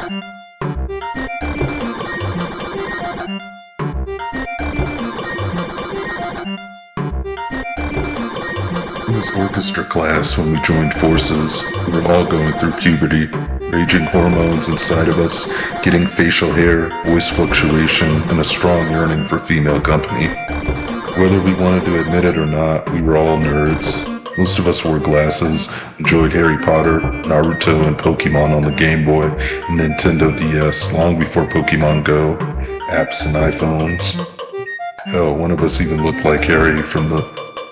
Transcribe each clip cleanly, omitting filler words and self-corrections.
In this orchestra class, when we joined forces, we were all going through puberty, raging hormones inside of us, getting facial hair, voice fluctuation, and a strong yearning for female company. Whether we wanted to admit it or not, we were all nerds. Most of us wore glasses, enjoyed Harry Potter, Naruto, and Pokemon on the Game Boy and Nintendo DS long before Pokemon Go, apps, and iPhones. Hell, one of us even looked like Harry from the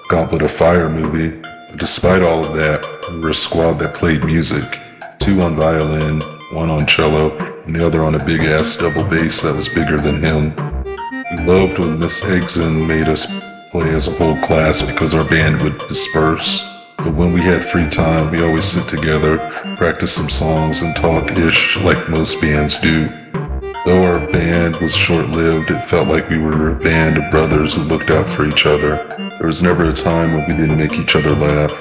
Gauntlet of Fire movie. But despite all of that, we were a squad that played music. 2 on violin, 1 on cello, and the other on a big-ass double bass that was bigger than him. We loved when Miss Eggson made us play as a whole class because our band would disperse. But when we had free time, we always sit together, practice some songs, and talk-ish like most bands do. Though our band was short-lived, it felt like we were a band of brothers who looked out for each other. There was never a time when we didn't make each other laugh.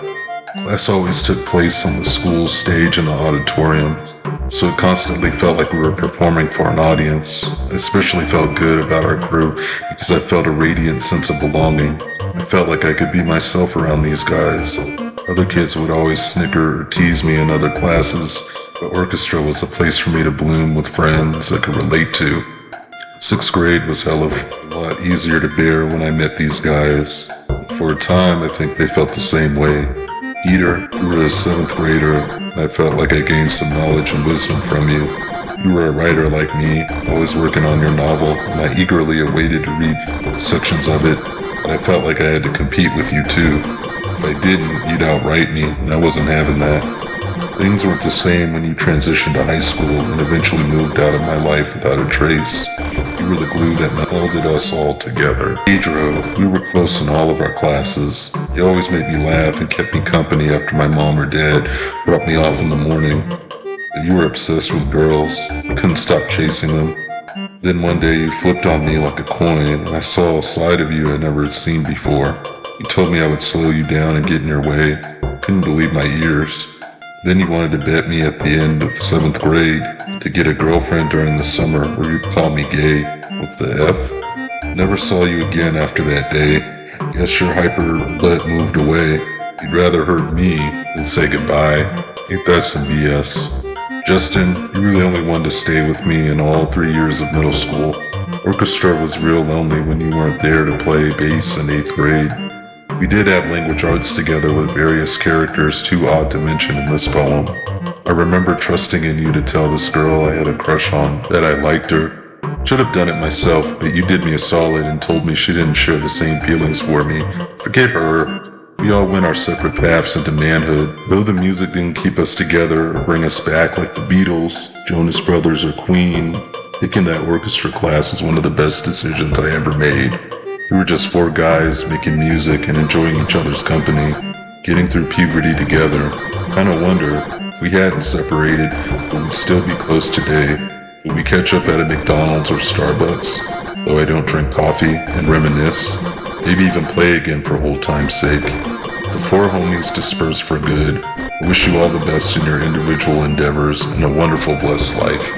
Class always took place on the school stage in the auditorium, so it constantly felt like we were performing for an audience. I especially felt good about our crew because I felt a radiant sense of belonging. I felt like I could be myself around these guys. Other kids would always snicker or tease me in other classes, but orchestra was a place for me to bloom with friends I could relate to. 6th grade was hell of a lot easier to bear when I met these guys. For a time, I think they felt the same way. Peter, you were a 7th grader, and I felt like I gained some knowledge and wisdom from you. You were a writer like me, always working on your novel, and I eagerly awaited to read sections of it, but I felt like I had to compete with you too. If I didn't, you'd outright me, and I wasn't having that. Things weren't the same when you transitioned to high school and eventually moved out of my life without a trace. You were the glue that melded us all together. Pedro, we were close in all of our classes. He always made me laugh and kept me company after my mom or dad dropped me off in the morning. But you were obsessed with girls. I couldn't stop chasing them. Then one day you flipped on me like a coin, and I saw a side of you I never had seen before. You told me I would slow you down and get in your way. I couldn't believe my ears. Then you wanted to bet me at the end of 7th grade to get a girlfriend during the summer where you'd call me gay with the F. Never saw you again after that day. Guess your hyper butt moved away. You'd rather hurt me than say goodbye. Ain't that some BS? Justin, you were the only one to stay with me in all 3 years of middle school. Orchestra was real lonely when you weren't there to play bass in 8th grade. We did have language arts together with various characters too odd to mention in this poem. I remember trusting in you to tell this girl I had a crush on that I liked her. Should have done it myself, but you did me a solid and told me she didn't share the same feelings for me. Forget her. We all went our separate paths into manhood. Though the music didn't keep us together or bring us back like the Beatles, Jonas Brothers, or Queen, picking that orchestra class was one of the best decisions I ever made. We were just 4 guys making music and enjoying each other's company, getting through puberty together. Kinda wonder, if we hadn't separated, would we still be close today? Would we catch up at a McDonald's or Starbucks? Though I don't drink coffee and reminisce, maybe even play again for old time's sake. The 4 homies dispersed for good. I wish you all the best in your individual endeavors and a wonderful, blessed life.